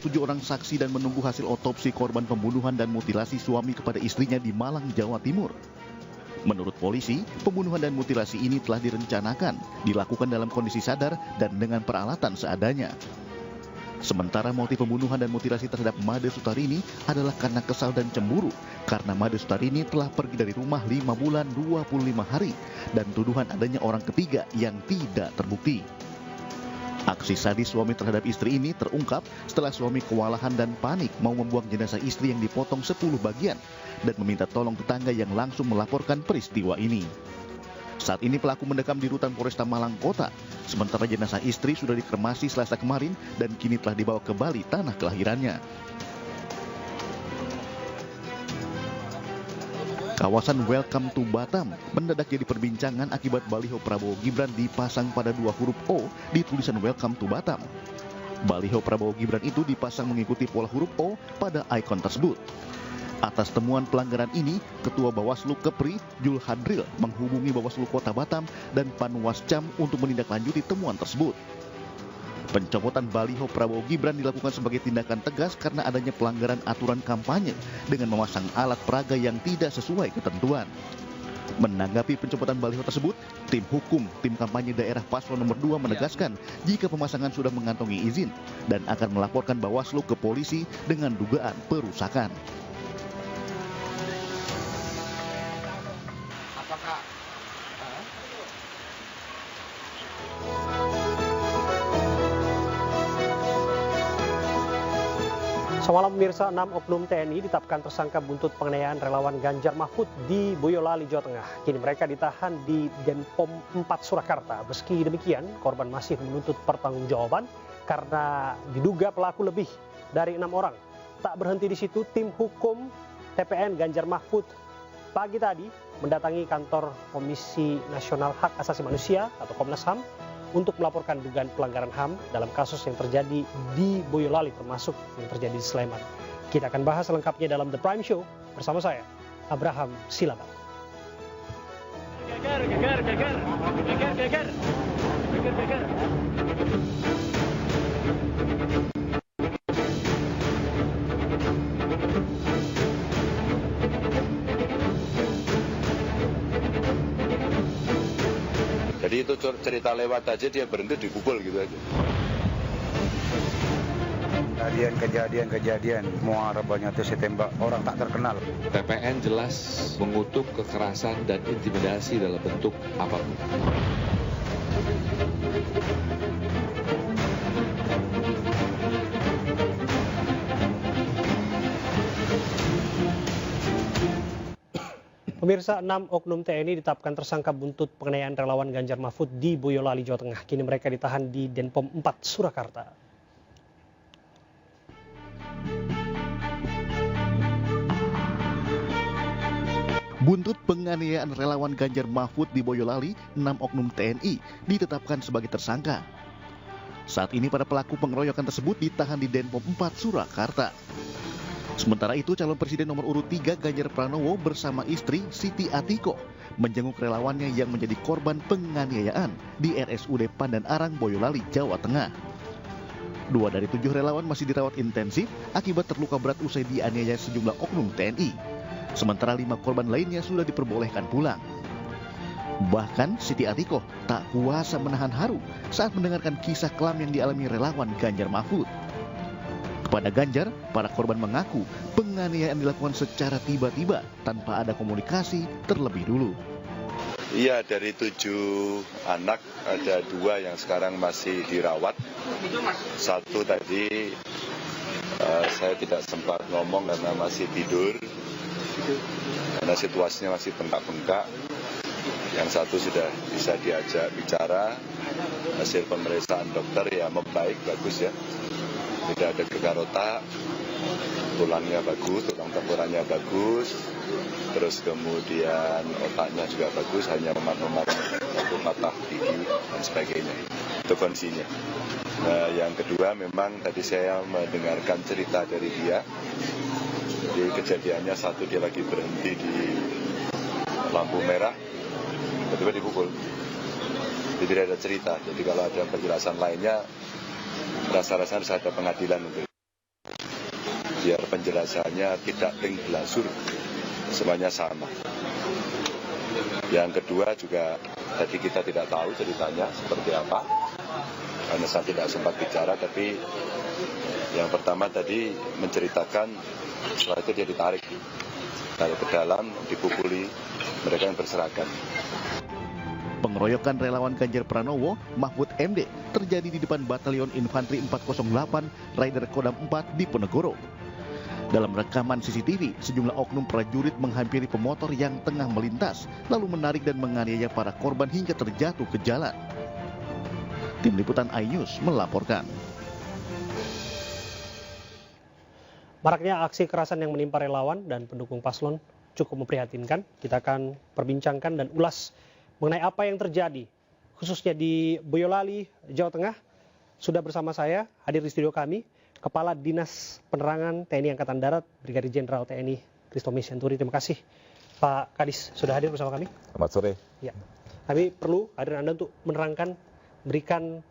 7 orang saksi dan menunggu hasil otopsi korban pembunuhan dan mutilasi suami kepada istrinya di Malang, Jawa Timur. Menurut polisi, pembunuhan dan mutilasi ini telah direncanakan, dilakukan dalam kondisi sadar dan dengan peralatan seadanya. Sementara motif pembunuhan dan mutilasi terhadap Made Sutarini adalah karena kesal dan cemburu, karena Made Sutarini telah pergi dari rumah 5 bulan 25 hari dan tuduhan adanya orang ketiga yang tidak terbukti. Aksi sadis suami terhadap istri ini terungkap setelah suami kewalahan dan panik mau membuang jenazah istri yang dipotong 10 bagian dan meminta tolong tetangga yang langsung melaporkan peristiwa ini. Saat ini pelaku mendekam di rutan Polresta Malang Kota, sementara jenazah istri sudah dikremasi Selasa kemarin dan kini telah dibawa ke Bali, tanah kelahirannya. Kawasan Welcome to Batam mendadak jadi perbincangan akibat baliho Prabowo Gibran dipasang pada 2 huruf O di tulisan Welcome to Batam. Baliho Prabowo Gibran itu dipasang mengikuti pola huruf O pada ikon tersebut. Atas temuan pelanggaran ini, Ketua Bawaslu Kepri, Jul Hadril, menghubungi Bawaslu Kota Batam dan Panwascam untuk menindaklanjuti temuan tersebut. Pencopotan baliho Prabowo Gibran dilakukan sebagai tindakan tegas karena adanya pelanggaran aturan kampanye dengan memasang alat peraga yang tidak sesuai ketentuan. Menanggapi pencopotan baliho tersebut, tim hukum tim kampanye daerah Paslon nomor 2 menegaskan jika pemasangan sudah mengantongi izin dan akan melaporkan Bawaslu ke polisi dengan dugaan perusakan. Semalam pemirsa, 6 oknum TNI ditetapkan tersangka buntut penganiayaan relawan Ganjar Mahfud di Boyolali, Jawa Tengah. Kini mereka ditahan di Denpom 4 Surakarta. Meski demikian, korban masih menuntut pertanggungjawaban karena diduga pelaku lebih dari 6 orang. Tak berhenti di situ, tim hukum TPN Ganjar Mahfud pagi tadi mendatangi kantor Komisi Nasional Hak Asasi Manusia atau Komnas HAM untuk melaporkan dugaan pelanggaran HAM dalam kasus yang terjadi di Boyolali termasuk yang terjadi di Sleman. Kita akan bahas selengkapnya dalam The Prime Show bersama saya, Abraham Silaban. Jadi itu cerita lewat aja, dia berhenti dipukul gitu aja. Kejadian, muara banyak itu tembak orang tak terkenal. TPN jelas mengutuk kekerasan dan intimidasi dalam bentuk apapun. Pemirsa, 6 oknum TNI ditetapkan tersangka buntut penganiayaan relawan Ganjar Mahfud di Boyolali, Jawa Tengah. Kini mereka ditahan di Denpom 4 Surakarta. Buntut penganiayaan relawan Ganjar Mahfud di Boyolali, 6 oknum TNI ditetapkan sebagai tersangka. Saat ini para pelaku pengeroyokan tersebut ditahan di Denpom 4 Surakarta. Sementara itu, calon presiden nomor urut 3 Ganjar Pranowo bersama istri Siti Atiko menjenguk relawannya yang menjadi korban penganiayaan di RSUD Pandan Arang, Boyolali, Jawa Tengah. 2 dari 7 relawan masih dirawat intensif akibat terluka berat usai dianiaya sejumlah oknum TNI. Sementara 5 korban lainnya sudah diperbolehkan pulang. Bahkan Siti Atiko tak kuasa menahan haru saat mendengarkan kisah kelam yang dialami relawan Ganjar Mahfud. Kepada Ganjar, para korban mengaku penganiayaan dilakukan secara tiba-tiba tanpa ada komunikasi terlebih dulu. Iya, dari 7 anak ada 2 yang sekarang masih dirawat. 1 tadi saya tidak sempat ngomong karena masih tidur, karena situasinya masih bengkak-bengkak. Yang 1 sudah bisa diajak bicara, hasil pemeriksaan dokter ya membaik, bagus ya. Tidak ada gegar otak, tulangnya bagus, tulang tengkoraknya bagus, terus kemudian otaknya juga bagus, hanya memar-memar satu patah gigi dan sebagainya. Itu kondisinya. Nah, yang kedua memang tadi saya mendengarkan cerita dari dia. Jadi kejadiannya 1 dia lagi berhenti di lampu merah, tiba-tiba dipukul. Jadi tidak ada cerita. Jadi kalau ada penjelasan lainnya, rasa-rasanya harus ada pengadilan untuk biar penjelasannya tidak ping belasur, semuanya sama. Yang kedua juga tadi kita tidak tahu ceritanya seperti apa, karena saya tidak sempat bicara, tapi yang pertama tadi menceritakan setelah itu dia ditarik ke dalam, dipukuli mereka yang berseragam. Pengeroyokan relawan Ganjar Pranowo, Mahfud MD, terjadi di depan Batalion Infanteri 408 Raider Kodam 4 di Ponegoro. Dalam rekaman CCTV, sejumlah oknum prajurit menghampiri pemotor yang tengah melintas, lalu menarik dan menganiaya para korban hingga terjatuh ke jalan. Tim Liputan iNews melaporkan. Maraknya aksi kekerasan yang menimpa relawan dan pendukung paslon cukup memprihatinkan. Kita akan perbincangkan dan ulas mengenai apa yang terjadi, khususnya di Boyolali, Jawa Tengah. Sudah bersama saya, hadir di studio kami, Kepala Dinas Penerangan TNI Angkatan Darat, Brigadir Jenderal TNI Christomys Sianturi. Terima kasih Pak Kadis sudah hadir bersama kami. Selamat sore. Ya, kami perlu hadir Anda untuk menerangkan, berikan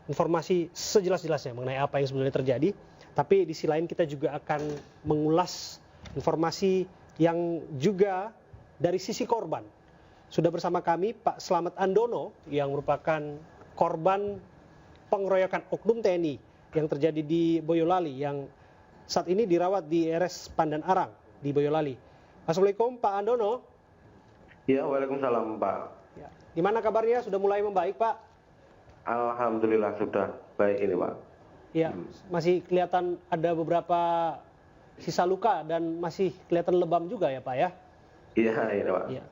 informasi sejelas-jelasnya mengenai apa yang sebenarnya terjadi. Tapi di sisi lain kita juga akan mengulas informasi yang juga dari sisi korban. Sudah bersama kami Pak Slamet Andono yang merupakan korban pengeroyokan oknum TNI yang terjadi di Boyolali yang saat ini dirawat di RS Pandan Arang di Boyolali. Assalamualaikum Pak Andono. Ya, waalaikumsalam Pak. Ya. Gimana kabarnya? Sudah mulai membaik Pak? Alhamdulillah sudah baik ini Pak. Ya, masih kelihatan ada beberapa sisa luka dan masih kelihatan lebam juga ya Pak ya? Iya, ini Pak. Ya.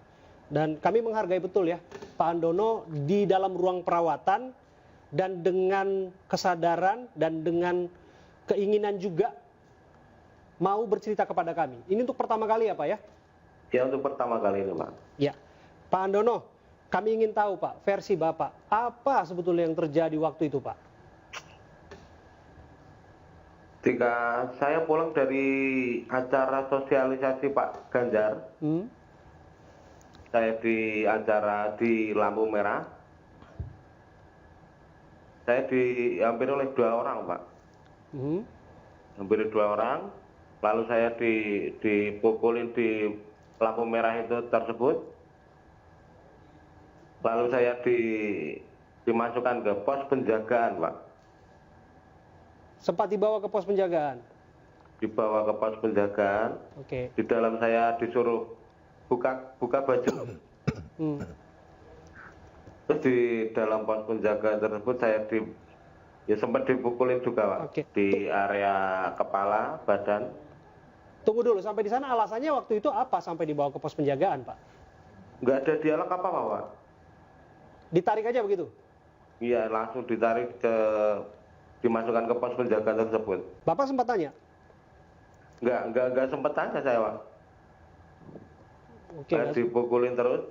Dan kami menghargai betul ya Pak Andono di dalam ruang perawatan dan dengan kesadaran dan dengan keinginan juga mau bercerita kepada kami. Ini untuk pertama kali ya Pak ya? Ya, untuk pertama kali ini Pak. Ya, Pak Andono, kami ingin tahu Pak, versi Bapak, apa sebetulnya yang terjadi waktu itu Pak? Ketika saya pulang dari acara sosialisasi Pak Ganjar, saya di acara di lampu merah, saya dihampiri oleh 2 orang Pak. Hampir 2 orang, lalu saya dipukulin di lampu merah itu tersebut, lalu saya dimasukkan ke pos penjagaan Pak. Sempat dibawa ke pos penjagaan? Dibawa ke pos penjagaan. Oke. Di dalam saya disuruh buka baju. Terus di dalam pos penjagaan tersebut saya sempat dipukulin juga Pak. Oke. Di area kepala, badan. Tunggu dulu, sampai di sana alasannya waktu itu apa sampai dibawa ke pos penjagaan Pak? Nggak ada dialog apa-apa Pak. Ditarik aja begitu? Iya, langsung dimasukkan ke pos penjagaan tersebut. Bapak sempat tanya? Nggak sempat tanya saya Pak. Oke. Dipukulin terus.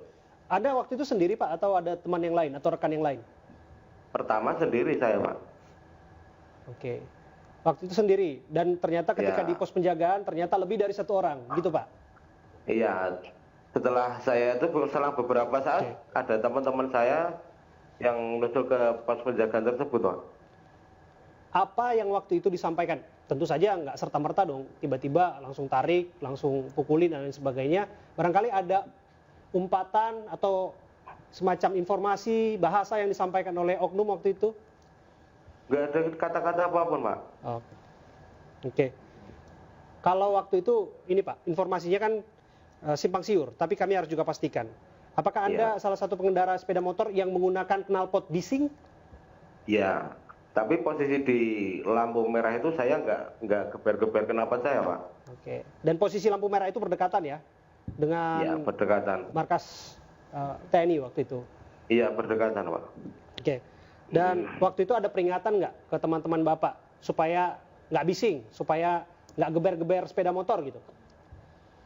Ada waktu itu sendiri Pak atau ada teman yang lain atau rekan yang lain? Pertama sendiri saya Pak. Oke. Waktu itu sendiri dan ternyata ketika di pos penjagaan ternyata lebih dari 1 orang, gitu Pak? Iya. Setelah saya itu selang beberapa saat ada teman-teman saya yang menuju ke pos penjagaan tersebut Pak. Apa yang waktu itu disampaikan? Tentu saja nggak serta-merta dong, tiba-tiba langsung tarik, langsung pukulin dan lain sebagainya. Barangkali ada umpatan atau semacam informasi, bahasa yang disampaikan oleh oknum waktu itu? Nggak ada kata-kata apapun Pak. Oh. Oke. Kalau waktu itu, ini Pak, informasinya kan simpang siur, tapi kami harus juga pastikan. Apakah Anda salah satu pengendara sepeda motor yang menggunakan knalpot bising? Iya. Tapi posisi di lampu merah itu saya nggak geber-geber knalpot saya Pak. Oke. Dan posisi lampu merah itu berdekatan ya dengan berdekatan. Markas TNI waktu itu. Iya, berdekatan Pak. Oke. Dan waktu itu ada peringatan nggak ke teman-teman Bapak supaya nggak bising, supaya nggak geber-geber sepeda motor gitu?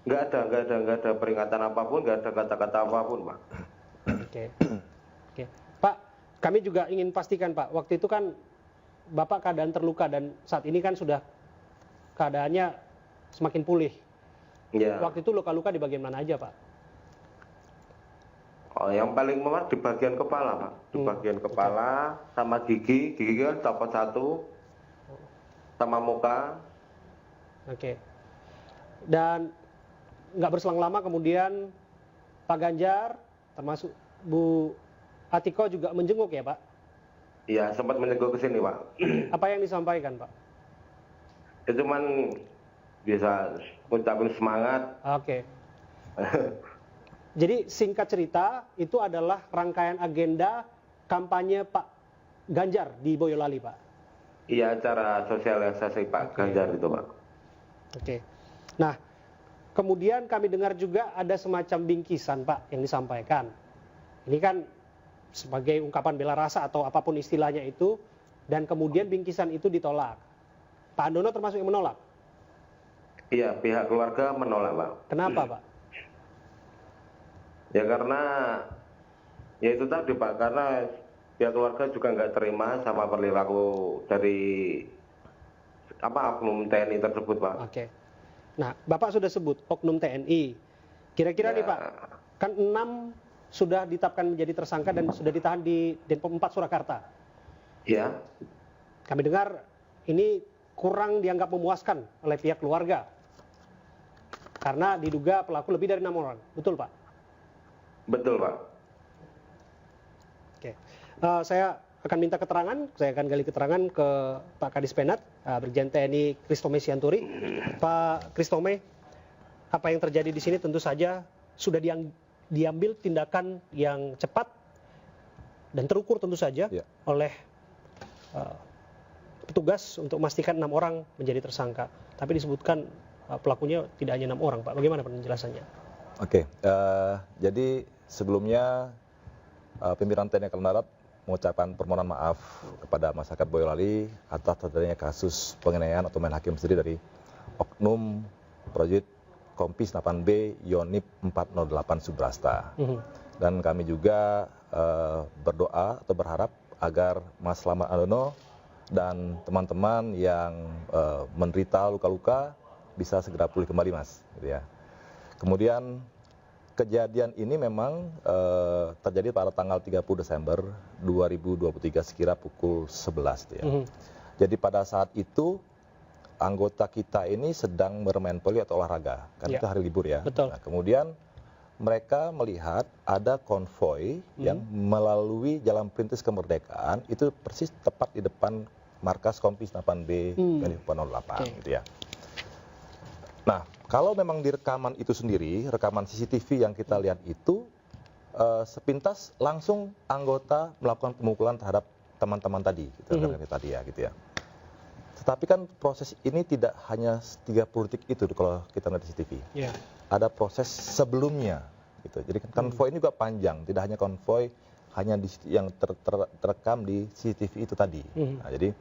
Nggak ada peringatan apapun, nggak ada kata-kata apapun Pak. Oke. Pak, kami juga ingin pastikan Pak, waktu itu kan Bapak keadaan terluka dan saat ini kan sudah keadaannya semakin pulih. Iya. Waktu itu luka-luka di bagian mana aja Pak? Oh, yang paling memar di bagian kepala Pak. Di bagian kepala sama gigi kan copot 1, sama muka. Oke. Dan nggak berselang lama kemudian Pak Ganjar termasuk Bu Atiko juga menjenguk ya Pak? Iya, sempat menjenguk ke sini Pak. Apa yang disampaikan Pak? Itu cuman bisa ucapin semangat. Oke. Jadi singkat cerita itu adalah rangkaian agenda kampanye Pak Ganjar di Boyolali Pak? Iya, acara sosialisasi Pak Ganjar itu Pak. Oke. Nah, kemudian kami dengar juga ada semacam bingkisan Pak yang disampaikan. Ini kan sebagai ungkapan bela rasa atau apapun istilahnya itu, dan kemudian bingkisan itu ditolak. Pak Andono termasuk yang menolak? Iya, pihak keluarga menolak Pak. Kenapa Pak? Ya karena, ya itu tadi Pak, karena pihak keluarga juga nggak terima sama perilaku dari oknum TNI tersebut Pak. Oke. Nah, Bapak sudah sebut oknum TNI. Kira-kira nih Pak, kan 6 sudah ditetapkan menjadi tersangka dan sudah ditahan di Denpom 4 Surakarta. Iya. Kami dengar ini kurang dianggap memuaskan oleh pihak keluarga. Karena diduga pelaku lebih dari 6 orang. Betul Pak? Betul Pak. Oke. Saya akan minta keterangan, saya akan gali keterangan ke Pak Kadis Penat, Brigjen TNI Kristome Sianturi. Pak Kristome, apa yang terjadi di sini tentu saja sudah diambil tindakan yang cepat dan terukur tentu saja oleh petugas untuk memastikan 6 orang menjadi tersangka. Tapi disebutkan pelakunya tidak hanya 6 orang, Pak. Bagaimana penjelasannya? Oke, jadi sebelumnya pimpinan TNI Angkatan Darat mengucapkan permohonan maaf kepada masyarakat Boyolali atas terjadinya kasus penganiayaan atau main hakim sendiri dari oknum prajurit Kompis 8B Yonif 408 Subrasta. Dan kami juga berdoa atau berharap agar Mas Slamet Andono dan teman-teman yang menderita luka-luka bisa segera pulih kembali Mas. Gitu ya. Kemudian kejadian ini memang terjadi pada tanggal 30 Desember 2023 sekira pukul 11. Ya. Jadi pada saat itu anggota kita ini sedang bermain poli atau olahraga, kan itu hari libur ya. Betul. Nah, kemudian mereka melihat ada konvoi yang melalui Jalan Perintis Kemerdekaan, itu persis tepat di depan markas Kompis 8B Yonif 408 gitu ya. Nah, kalau memang di rekaman itu sendiri, rekaman CCTV yang kita lihat itu, sepintas langsung anggota melakukan pemukulan terhadap teman-teman tadi, gitu ya. Tetapi kan proses ini tidak hanya 30 detik itu kalau kita lihat di CCTV. Ada proses sebelumnya, gitu. Jadi konvoi ini juga panjang, tidak hanya konvoi hanya yang terekam di CCTV itu tadi. Nah, jadi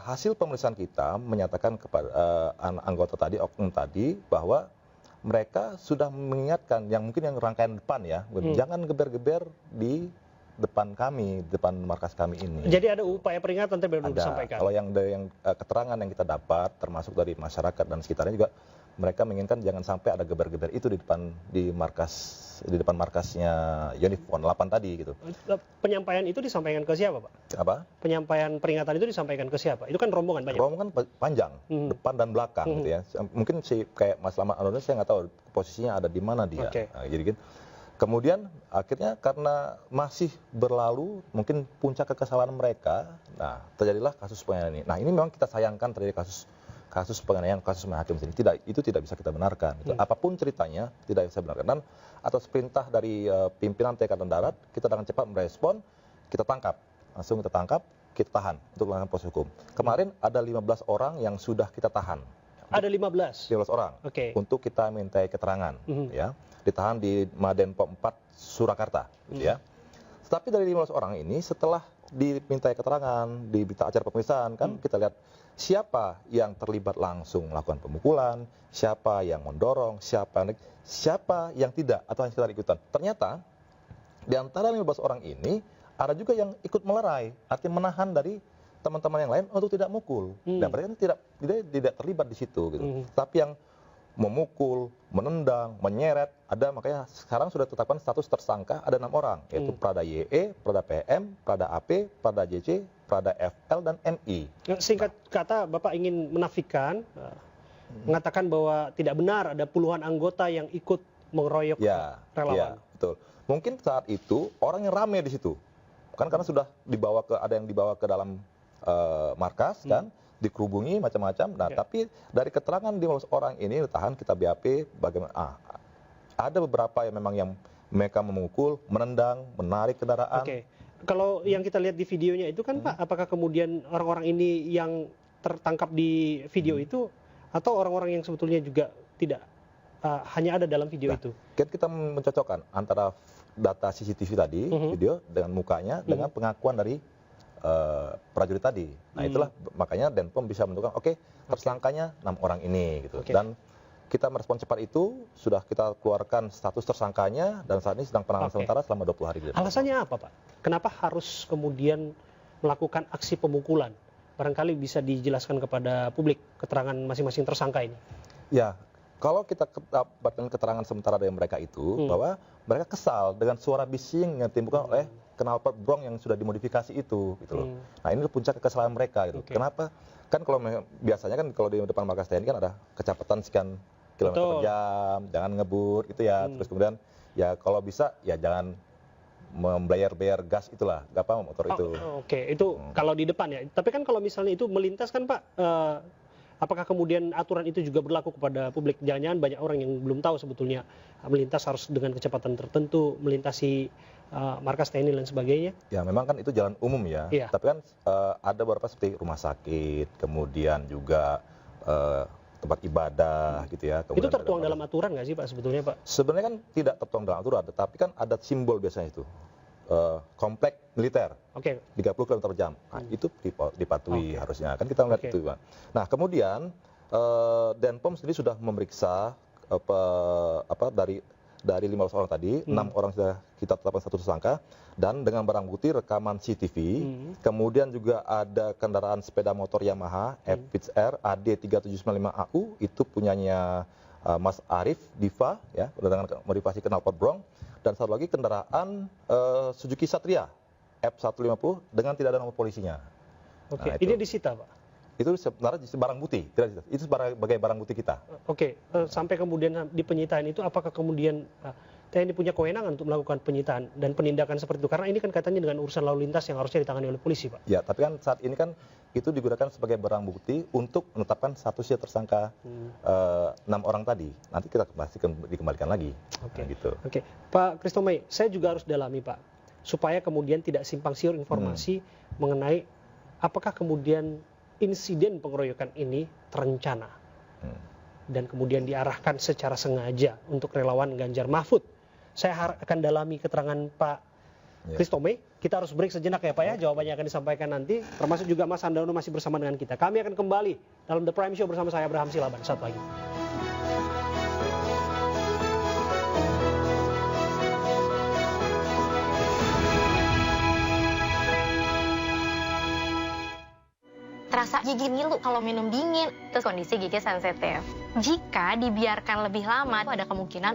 hasil pemeriksaan kita menyatakan kepada anggota tadi, oknum tadi, bahwa mereka sudah mengingatkan yang mungkin yang rangkaian depan ya, jangan geber-geber di depan kami, depan markas kami ini. Jadi ada upaya peringatan tadi belum disampaikan. Kalau yang dari keterangan yang kita dapat, termasuk dari masyarakat dan sekitarnya juga, mereka menginginkan jangan sampai ada geber-geber itu di depan markasnya Yonif 8 tadi gitu. Penyampaian itu disampaikan ke siapa, Pak? Apa? Penyampaian peringatan itu disampaikan ke siapa? Itu kan rombongan banyak. Rombongan panjang, depan dan belakang gitu ya. Mungkin sih kayak Mas Slamet Andono, saya nggak tahu posisinya ada di mana dia. Nah, jadi gitu. Kemudian akhirnya karena masih berlalu mungkin puncak kekesalan mereka, nah terjadilah kasus penganiayaan ini. Nah ini memang kita sayangkan terjadi kasus penganiayaan, kasus main hakim ini. Itu tidak bisa kita benarkan. Apapun ceritanya tidak bisa benarkan. Dan atas perintah dari pimpinan TNI Angkatan Darat, kita dengan cepat merespon, kita tangkap, langsung kita tangkap, kita tahan untuk melakukan proses hukum. Kemarin ada 15 orang yang sudah kita tahan. Ada 15 orang untuk kita mintai keterangan, ya, ditahan di Madenpom 4 Surakarta, gitu ya. Tetapi dari 15 orang ini setelah dimintai keterangan, diminta acara pemeriksaan, kan kita lihat siapa yang terlibat langsung melakukan pemukulan, siapa yang mendorong, siapa yang tidak atau hanya sekedar ikutan. Ternyata di antara 15 orang ini ada juga yang ikut melerai, artinya menahan dari teman-teman yang lain untuk tidak mukul. Dan mereka tidak terlibat di situ gitu. Tapi yang memukul, menendang, menyeret, ada, makanya sekarang sudah ditetapkan status tersangka ada 6 orang, yaitu Prada YE, Prada PM, Prada AP, Prada JC, Prada FL dan MI. Singkat kata, Bapak ingin menafikan, mengatakan bahwa tidak benar ada puluhan anggota yang ikut mengeroyok relawan. Ya, betul. Mungkin saat itu orang yang rame di situ, kan karena sudah ada yang dibawa ke dalam markas kan, dikerubungi macam-macam. Nah, tapi dari keterangan 15 orang ini tahan kita BAP, bagaimana? Ada beberapa yang memang yang mereka memukul, menendang, menarik kendaraan. Oke. Kalau yang kita lihat di videonya itu kan Pak, apakah kemudian orang-orang ini yang tertangkap di video itu atau orang-orang yang sebetulnya juga tidak hanya ada dalam video itu? Kan kita mencocokkan antara data CCTV tadi, video dengan mukanya, dengan pengakuan dari prajurit tadi. Nah itulah makanya Denpom bisa menentukan, tersangkanya 6 orang ini gitu. Dan kita merespon cepat itu, sudah kita keluarkan status tersangkanya dan saat ini sedang penanganan sementara selama 20 hari. Alasannya apa Pak? Kenapa harus kemudian melakukan aksi pemukulan? Barangkali bisa dijelaskan kepada publik keterangan masing-masing tersangka ini. Ya, kalau kita dapatkan keterangan sementara dari mereka itu, bahwa mereka kesal dengan suara bising yang ditimbulkan oleh knalpot brong yang sudah dimodifikasi itu, gitu loh. Nah ini puncak kekesalan mereka, gitu. Kenapa? Kan kalau biasanya kan kalau di depan markas TNI kan ada kecepatan sekian kilometer per jam, jangan ngebut, gitu ya. Terus kemudian ya kalau bisa ya jangan membayar gas itulah, motor itu. Itu kalau di depan ya. Tapi kan kalau misalnya itu melintas kan Pak, apakah kemudian aturan itu juga berlaku kepada publik? Jangan-jangan banyak orang yang belum tahu sebetulnya melintas harus dengan kecepatan tertentu, melintasi markas TNI dan sebagainya. Ya memang kan itu jalan umum ya. Tapi kan ada beberapa seperti rumah sakit, kemudian juga tempat ibadah gitu ya. Itu tertuang dalam aturan nggak sih Pak sebetulnya Pak? Sebenarnya kan tidak tertuang dalam aturan, tetapi kan ada simbol biasanya itu. Komplek militer, 30 km per jam. Nah, itu dipatuhi harusnya. Kan kita melihat itu. Nah, kemudian Denpom sendiri sudah memeriksa dari 15 orang tadi, 6 orang sudah kita tetapkan satu tersangka, dan dengan barang bukti rekaman CCTV, kemudian juga ada kendaraan sepeda motor Yamaha FX R AD 3795AU, itu punyanya Mas Arif Diva, ya, dengan modifikasi knalpot brong, dan satu lagi kendaraan Suzuki Satria F150 dengan tidak ada nomor polisinya. Nah, ini disita Pak? Itu sebenarnya barang bukti, itu sebagai barang bukti kita. Sampai kemudian di penyitaan itu, apakah kemudian TNI punya kewenangan untuk melakukan penyitaan dan penindakan seperti itu? Karena ini kan katanya dengan urusan lalu lintas yang harusnya ditangani oleh polisi, Pak. Ya, tapi kan saat ini kan itu digunakan sebagai barang bukti untuk menetapkan statusnya tersangka 6 orang tadi. Nanti kita pasti dikembalikan lagi. Pak Kristomei, saya juga harus dalami Pak, supaya kemudian tidak simpang siur informasi mengenai apakah kemudian insiden pengeroyokan ini terencana dan kemudian diarahkan secara sengaja untuk relawan Ganjar Mahfud. Saya akan dalami keterangan Pak Kristomei. Kita harus break sejenak ya Pak ya. Jawabannya akan disampaikan nanti. Termasuk juga Mas Handono masih bersama dengan kita. Kami akan kembali dalam The Prime Show bersama saya Abraham Silaban. Saat lagi. Terasa gigi ngilu kalau minum dingin, terus kondisi gigi sensitif. Jika dibiarkan lebih lama, ada kemungkinan